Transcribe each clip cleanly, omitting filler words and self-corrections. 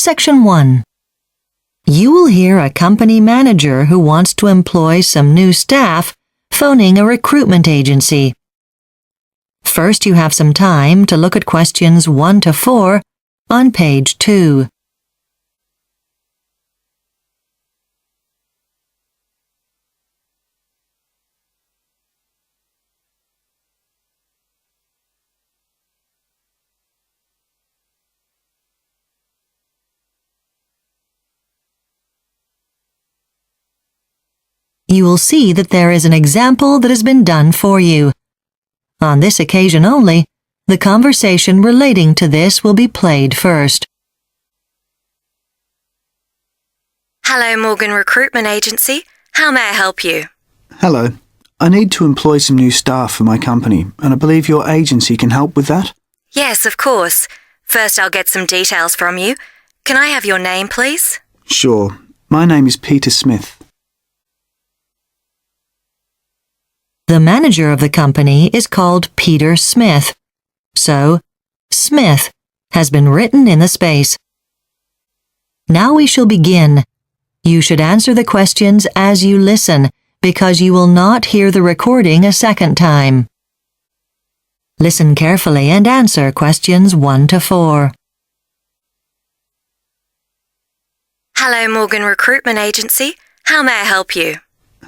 Section 1. You will hear a company manager who wants to employ some new staff phoning a recruitment agency. First, you have some time to look at questions 1 to 4 on page 2. You will see that there is an example that has been done for you. On this occasion only, the conversation relating to this will be played first. Hello, Morgan Recruitment Agency. How may I help you? Hello. I need to employ some new staff for my company, and I believe your agency can help with that. Yes, of course. First, I'll get some details from you. Can I have your name, please? Sure. My name is Peter Smith. The manager of the company is called Peter Smith, so Smith has been written in the space. Now we shall begin. You should answer the questions as you listen, because you will not hear the recording a second time. Listen carefully and answer questions 1 to 4. Hello, Morgan Recruitment Agency. How may I help you?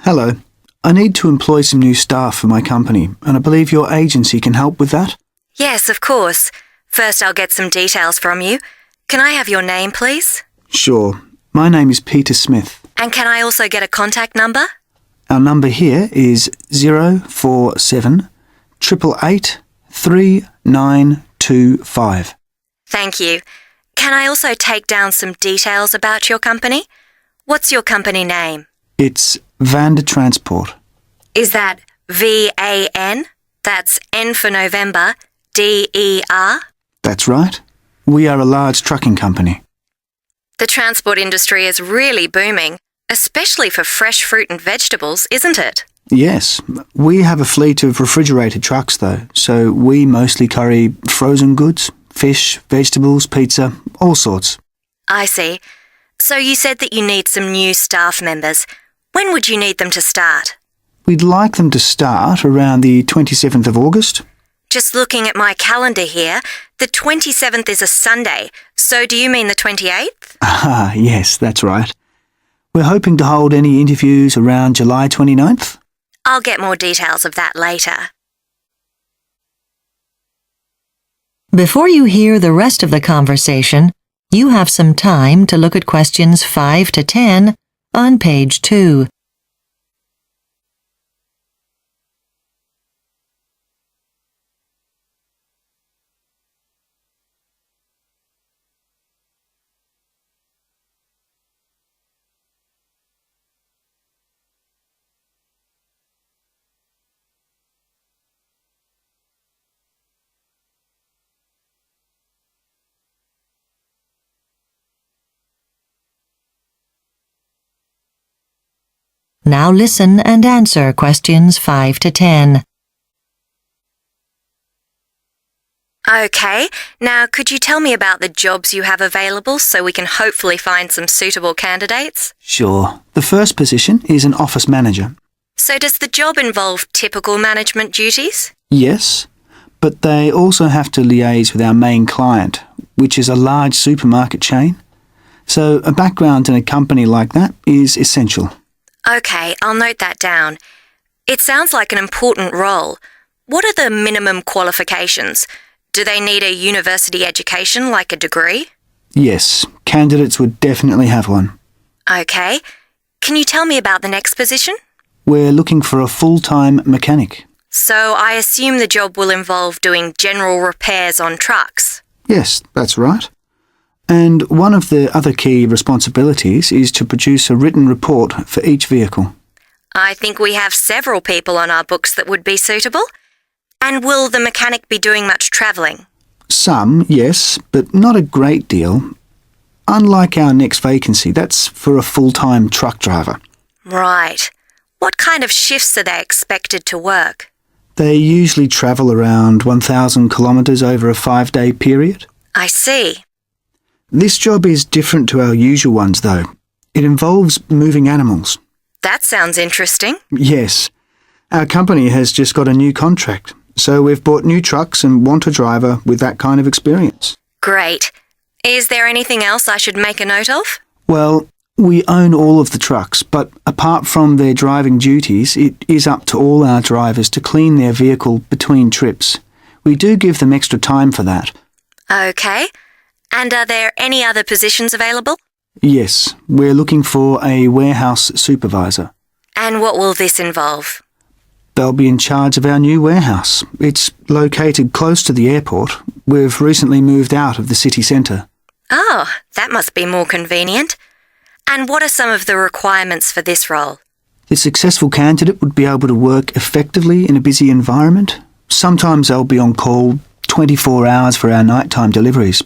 Hello. I need to employ some new staff for my company, and I believe your agency can help with that. Yes, of course. First, I'll get some details from you. Can I have your name, please? Sure. My name is Peter Smith. And can I also get a contact number? Our number here is 047 888 3925. Thank you. Can I also take down some details about your company? What's your company name? It's Vander Transport. Is that V-A-N? That's N for November, D-E-R? That's right. We are a large trucking company. The transport industry is really booming, especially for fresh fruit and vegetables, isn't it? Yes. We have a fleet of refrigerated trucks, though, so we mostly carry frozen goods, fish, vegetables, pizza, all sorts. I see. So you said that you need some new staff members. When would you need them to start? We'd like them to start around the 27th of August. Just looking at my calendar here, the 27th is a Sunday, so do you mean the 28th? Ah, yes, that's right. We're hoping to hold any interviews around July 29th. I'll get more details of that later. Before you hear the rest of the conversation, you have some time to look at questions 5 to 10 on page 2. Now listen and answer questions 5 to 10. Okay, now could you tell me about the jobs you have available so we can hopefully find some suitable candidates? Sure. The first position is an office manager. So does the job involve typical management duties? Yes, but they also have to liaise with our main client, which is a large supermarket chain. So a background in a company like that is essential. Okay, I'll note that down. It sounds like an important role. What are the minimum qualifications? Do they need a university education like a degree? Yes, candidates would definitely have one. Okay. Can you tell me about the next position? We're looking for a full-time mechanic. So I assume the job will involve doing general repairs on trucks. Yes, that's right. And one of the other key responsibilities is to produce a written report for each vehicle. I think we have several people on our books that would be suitable. And will the mechanic be doing much travelling? Some, yes, but not a great deal. Unlike our next vacancy, that's for a full-time truck driver. Right. What kind of shifts are they expected to work? They usually travel around 1,000 kilometres over a 5-day period. I see. This job is different to our usual ones, though. It involves moving animals. That sounds interesting. Yes. Our company has just got a new contract, so we've bought new trucks and want a driver with that kind of experience. Great. Is there anything else I should make a note of? Well, we own all of the trucks, but apart from their driving duties, it is up to all our drivers to clean their vehicle between trips. We do give them extra time for that. Okay. And are there any other positions available? Yes, we're looking for a warehouse supervisor. And what will this involve? They'll be in charge of our new warehouse. It's located close to the airport. We've recently moved out of the city centre. Oh, that must be more convenient. And what are some of the requirements for this role? The successful candidate would be able to work effectively in a busy environment. Sometimes they'll be on call 24 hours for our nighttime deliveries.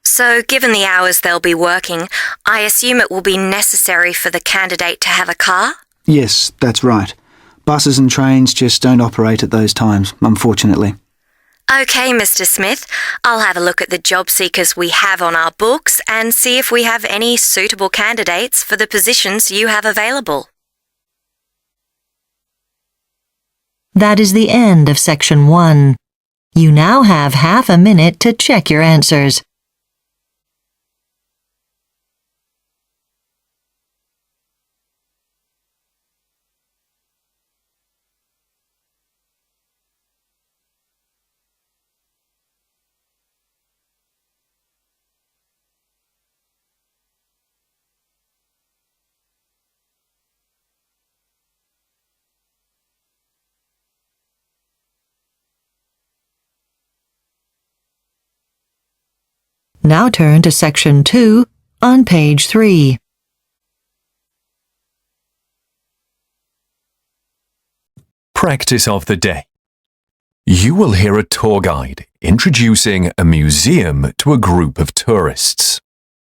So, given the hours they'll be working, I assume it will be necessary for the candidate to have a car? Yes, that's right. Buses and trains just don't operate at those times, unfortunately. OK, Mr. Smith. I'll have a look at the job seekers we have on our books and see if we have any suitable candidates for the positions you have available. That is the end of Section 1. You now have half a minute to check your answers. Now turn to Section 2 on page 3. Practice of the day. You will hear a tour guide introducing a museum to a group of tourists.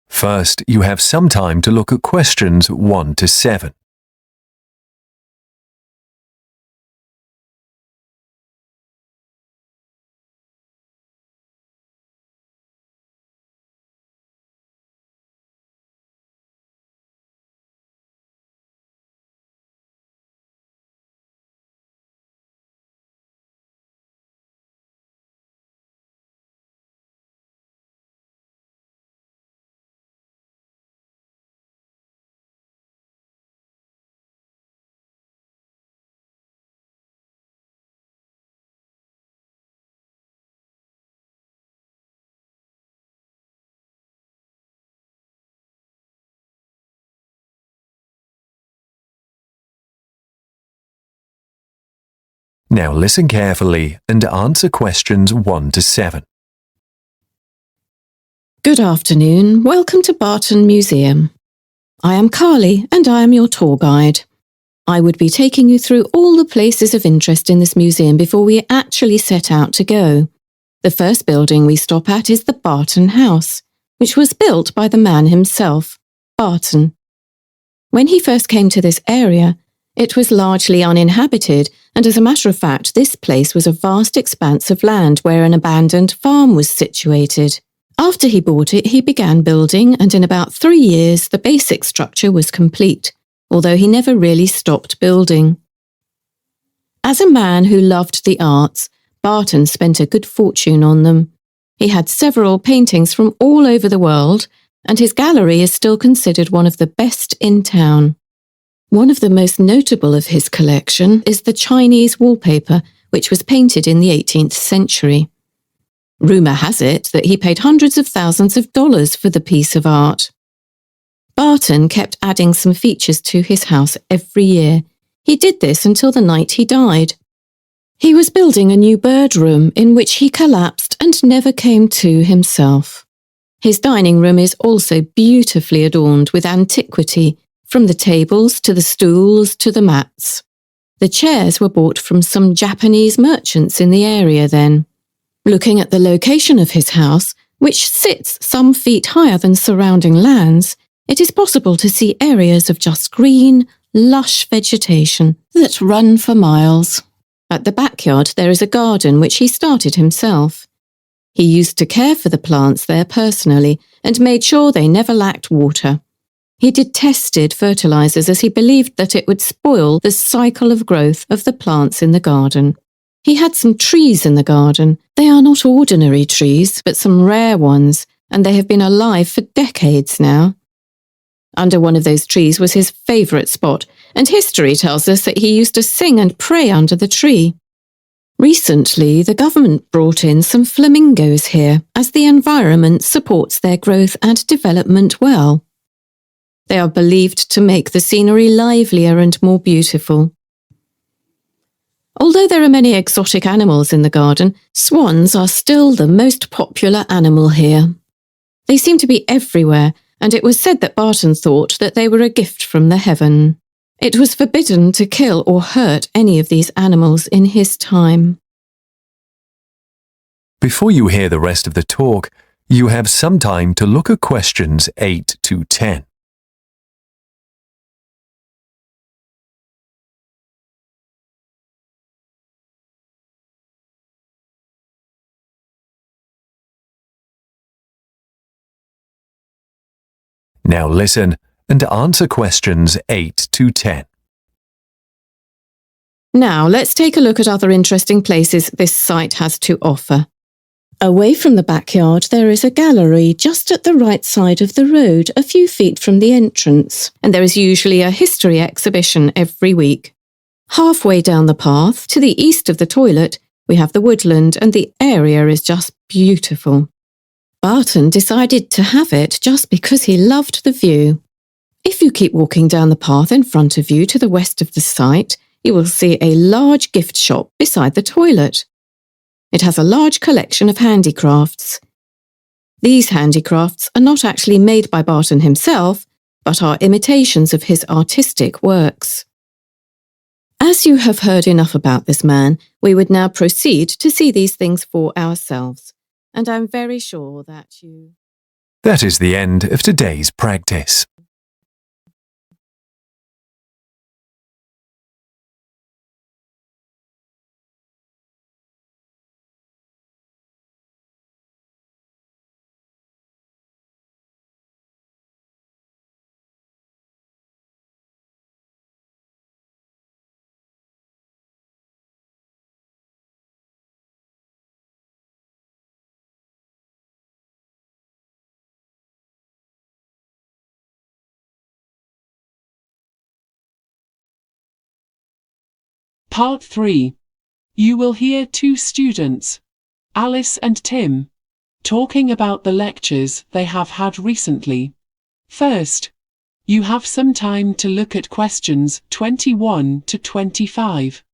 First, you have some time to look at questions 1 to 7. Now listen carefully and answer questions 1 to 7. Good afternoon. Welcome to Barton Museum. I am Carly and I am your tour guide. I would be taking you through all the places of interest in this museum before we actually set out to go. The first building we stop at is the Barton House, which was built by the man himself, Barton. When he first came to this area, it was largely uninhabited, and as a matter of fact, this place was a vast expanse of land where an abandoned farm was situated. After he bought it, he began building, and in about 3 years, the basic structure was complete, although he never really stopped building. As a man who loved the arts, Barton spent a good fortune on them. He had several paintings from all over the world, and his gallery is still considered one of the best in town. One of the most notable of his collection is the Chinese wallpaper, which was painted in the 18th century. Rumour has it that he paid hundreds of thousands of dollars for the piece of art. Barton kept adding some features to his house every year. He did this until the night he died. He was building a new bird room in which he collapsed and never came to himself. His dining room is also beautifully adorned with antiquity, from the tables to the stools to the mats. The chairs were bought from some Japanese merchants in the area then. Looking at the location of his house, which sits some feet higher than surrounding lands, it is possible to see areas of just green, lush vegetation that run for miles. At the backyard there is a garden which he started himself. He used to care for the plants there personally and made sure they never lacked water. He detested fertilizers as he believed that it would spoil the cycle of growth of the plants in the garden. He had some trees in the garden. They are not ordinary trees, but some rare ones, and they have been alive for decades now. Under one of those trees was his favourite spot, and history tells us that he used to sing and pray under the tree. Recently, the government brought in some flamingos here, as the environment supports their growth and development well. They are believed to make the scenery livelier and more beautiful. Although there are many exotic animals in the garden, swans are still the most popular animal here. They seem to be everywhere, and it was said that Barton thought that they were a gift from the heaven. It was forbidden to kill or hurt any of these animals in his time. Before you hear the rest of the talk, you have some time to look at questions 8 to 10. Now listen and answer questions 8 to 10. Now let's take a look at other interesting places this site has to offer. Away from the backyard there is a gallery just at the right side of the road, a few feet from the entrance, and there is usually a history exhibition every week. Halfway down the path, to the east of the toilet, we have the woodland, and the area is just beautiful. Barton decided to have it just because he loved the view. If you keep walking down the path in front of you to the west of the site, you will see a large gift shop beside the toilet. It has a large collection of handicrafts. These handicrafts are not actually made by Barton himself, but are imitations of his artistic works. As you have heard enough about this man, we would now proceed to see these things for ourselves. And I'm very sure that you... That is the end of today's practice. Part 3. You will hear two students, Alice and Tim, talking about the lectures they have had recently. First, you have some time to look at questions 21 to 25.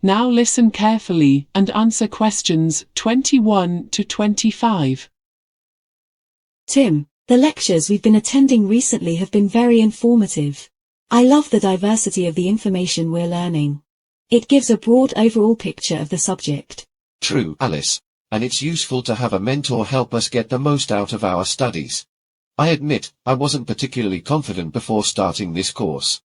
Now listen carefully and answer questions 21 to 25. Tim, the lectures we've been attending recently have been very informative. I love the diversity of the information we're learning. It gives a broad overall picture of the subject. True, Alice, and it's useful to have a mentor help us get the most out of our studies. I admit, I wasn't particularly confident before starting this course.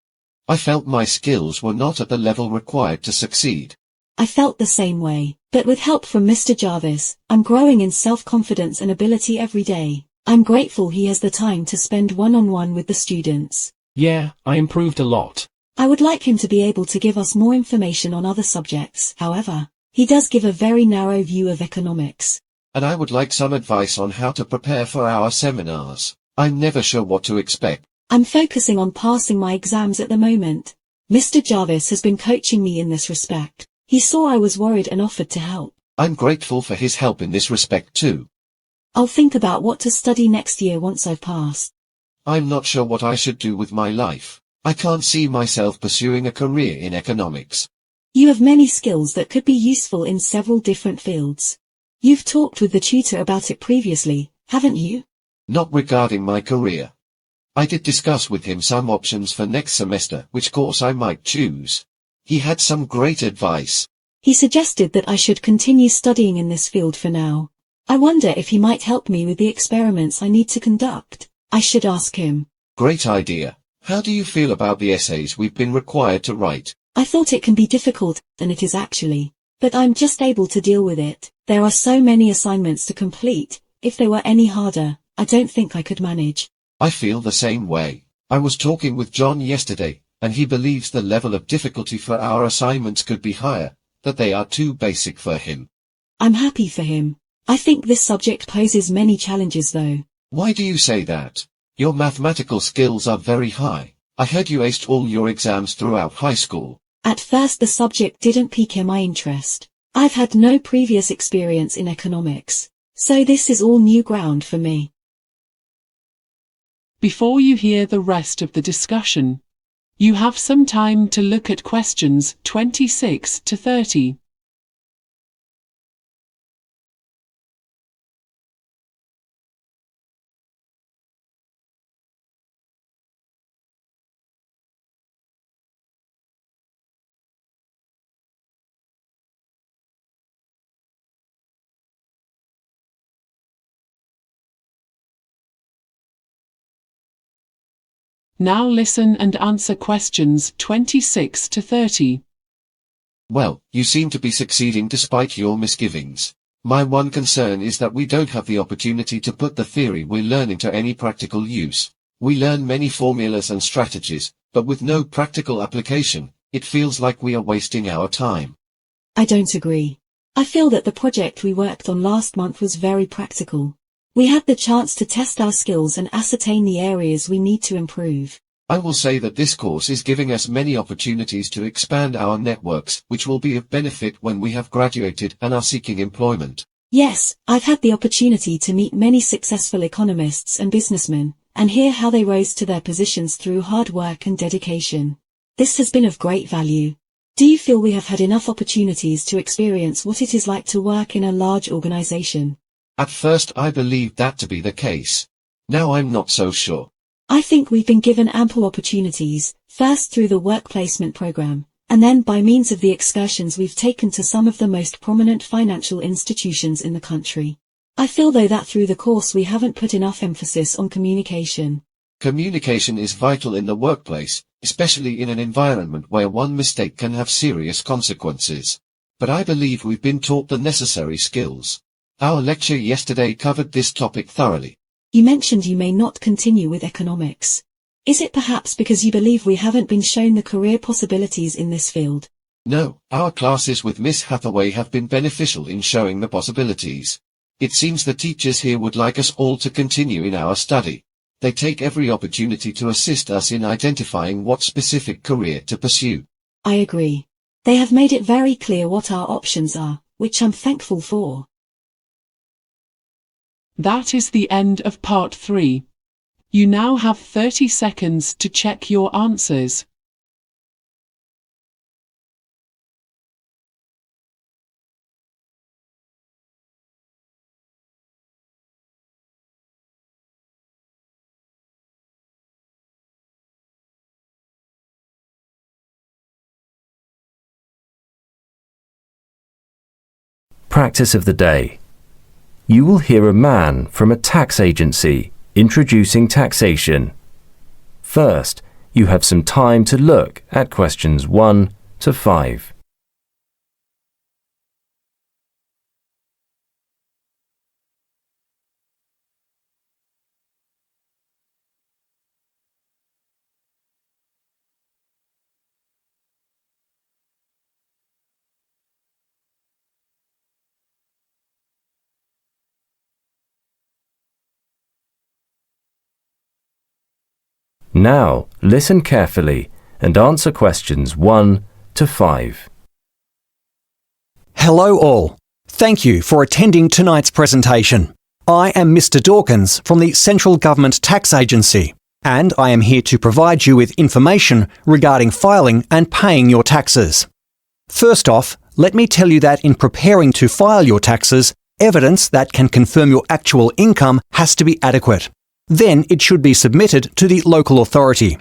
I felt my skills were not at the level required to succeed. I felt the same way, but with help from Mr. Jarvis, I'm growing in self-confidence and ability every day. I'm grateful he has the time to spend one-on-one with the students. Yeah, I improved a lot. I would like him to be able to give us more information on other subjects, however. He does give a very narrow view of economics. And I would like some advice on how to prepare for our seminars. I'm never sure what to expect. I'm focusing on passing my exams at the moment. Mr. Jarvis has been coaching me in this respect. He saw I was worried and offered to help. I'm grateful for his help in this respect too. I'll think about what to study next year once I've passed. I'm not sure what I should do with my life. I can't see myself pursuing a career in economics. You have many skills that could be useful in several different fields. You've talked with the tutor about it previously, haven't you? Not regarding my career. I did discuss with him some options for next semester, which course I might choose. He had some great advice. He suggested that I should continue studying in this field for now. I wonder if he might help me with the experiments I need to conduct. I should ask him. Great idea. How do you feel about the essays we've been required to write? I thought it can be difficult, and it is actually. But I'm just able to deal with it. There are so many assignments to complete. If they were any harder, I don't think I could manage. I feel the same way. I was talking with John yesterday, and he believes the level of difficulty for our assignments could be higher, that they are too basic for him. I'm happy for him. I think this subject poses many challenges though. Why do you say that? Your mathematical skills are very high. I heard you aced all your exams throughout high school. At first the subject didn't pique my interest. I've had no previous experience in economics, so this is all new ground for me. Before you hear the rest of the discussion, you have some time to look at questions 26 to 30. Now listen and answer questions 26 to 30. Well, you seem to be succeeding despite your misgivings. My one concern is that we don't have the opportunity to put the theory we're learning to any practical use. We learn many formulas and strategies, but with no practical application, it feels like we are wasting our time. I don't agree. I feel that the project we worked on last month was very practical. We had the chance to test our skills and ascertain the areas we need to improve. I will say that this course is giving us many opportunities to expand our networks, which will be of benefit when we have graduated and are seeking employment. Yes, I've had the opportunity to meet many successful economists and businessmen, and hear how they rose to their positions through hard work and dedication. This has been of great value. Do you feel we have had enough opportunities to experience what it is like to work in a large organization? At first I believed that to be the case. Now I'm not so sure. I think we've been given ample opportunities, first through the work placement program, and then by means of the excursions we've taken to some of the most prominent financial institutions in the country. I feel though that through the course we haven't put enough emphasis on communication. Communication is vital in the workplace, especially in an environment where one mistake can have serious consequences. But I believe we've been taught the necessary skills. Our lecture yesterday covered this topic thoroughly. You mentioned you may not continue with economics. Is it perhaps because you believe we haven't been shown the career possibilities in this field? No, our classes with Miss Hathaway have been beneficial in showing the possibilities. It seems the teachers here would like us all to continue in our study. They take every opportunity to assist us in identifying what specific career to pursue. I agree. They have made it very clear what our options are, which I'm thankful for. That is the end of part 3. You now have 30 seconds to check your answers. Practice of the day. You will hear a man from a tax agency introducing taxation. First, you have some time to look at questions 1 to 5. Now, listen carefully and answer questions 1 to 5. Hello all. Thank you for attending tonight's presentation. I am Mr. Dawkins from the Central Government Tax Agency, and I am here to provide you with information regarding filing and paying your taxes. First off, let me tell you that in preparing to file your taxes, evidence that can confirm your actual income has to be adequate. Then it should be submitted to the local authority.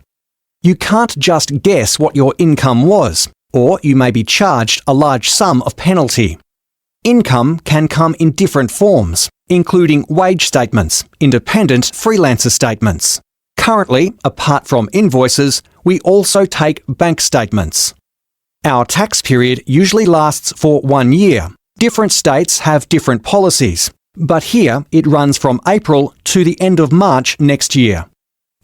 You can't just guess what your income was, or you may be charged a large sum of penalty. Income can come in different forms, including wage statements, independent freelancer statements. Currently, apart from invoices, we also take bank statements. Our tax period usually lasts for 1 year. Different states have different policies, but here it runs from April to the end of March next year.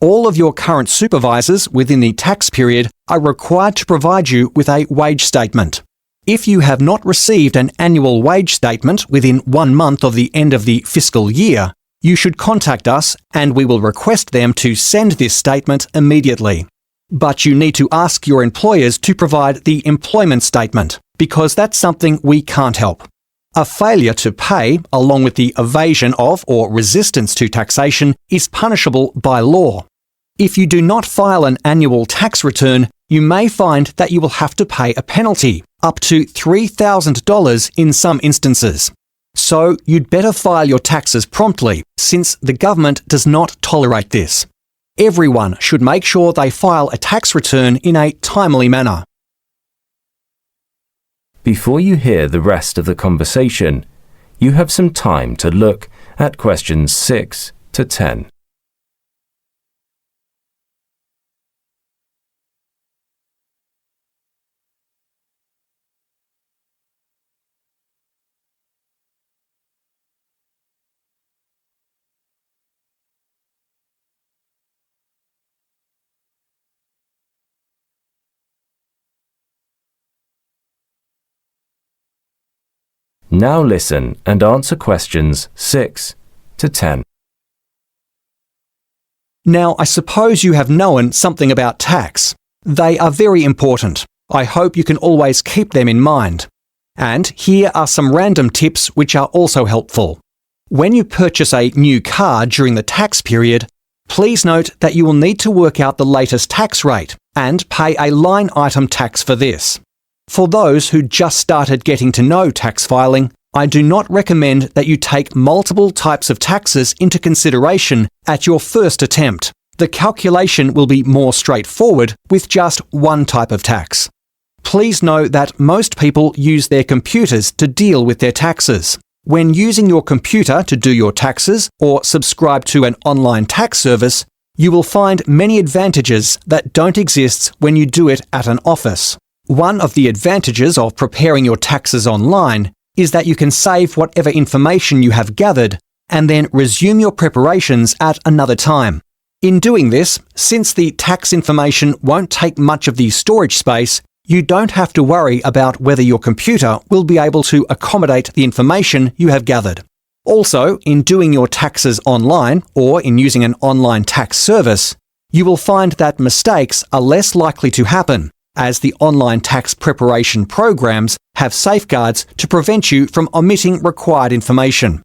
All of your current supervisors within the tax period are required to provide you with a wage statement. If you have not received an annual wage statement within 1 month of the end of the fiscal year, you should contact us and we will request them to send this statement immediately. But you need to ask your employers to provide the employment statement, because that's something we can't help. A failure to pay, along with the evasion of or resistance to taxation, is punishable by law. If you do not file an annual tax return, you may find that you will have to pay a penalty, up to $3,000 in some instances. So you'd better file your taxes promptly, since the government does not tolerate this. Everyone should make sure they file a tax return in a timely manner. Before you hear the rest of the conversation, you have some time to look at questions 6 to 10. Now listen and answer questions 6 to 10. Now, I suppose you have known something about tax. They are very important. I hope you can always keep them in mind. And here are some random tips which are also helpful. When you purchase a new car during the tax period, please note that you will need to work out the latest tax rate and pay a line item tax for this. For those who just started getting to know tax filing, I do not recommend that you take multiple types of taxes into consideration at your first attempt. The calculation will be more straightforward with just one type of tax. Please know that most people use their computers to deal with their taxes. When using your computer to do your taxes or subscribe to an online tax service, you will find many advantages that don't exist when you do it at an office. One of the advantages of preparing your taxes online is that you can save whatever information you have gathered and then resume your preparations at another time. In doing this, since the tax information won't take much of the storage space, you don't have to worry about whether your computer will be able to accommodate the information you have gathered. Also, in doing your taxes online or in using an online tax service, you will find that mistakes are less likely to happen, as the online tax preparation programs have safeguards to prevent you from omitting required information.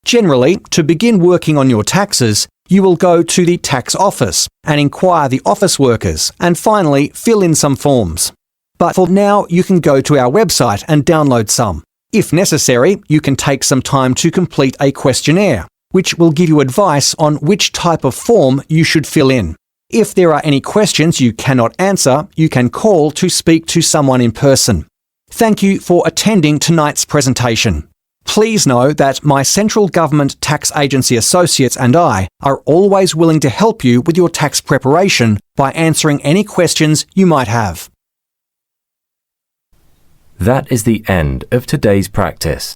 Generally, to begin working on your taxes, you will go to the tax office and inquire the office workers and finally fill in some forms. But for now, you can go to our website and download some. If necessary, you can take some time to complete a questionnaire, which will give you advice on which type of form you should fill in. If there are any questions you cannot answer, you can call to speak to someone in person. Thank you for attending tonight's presentation. Please know that my Central Government Tax Agency associates and I are always willing to help you with your tax preparation by answering any questions you might have. That is the end of today's practice.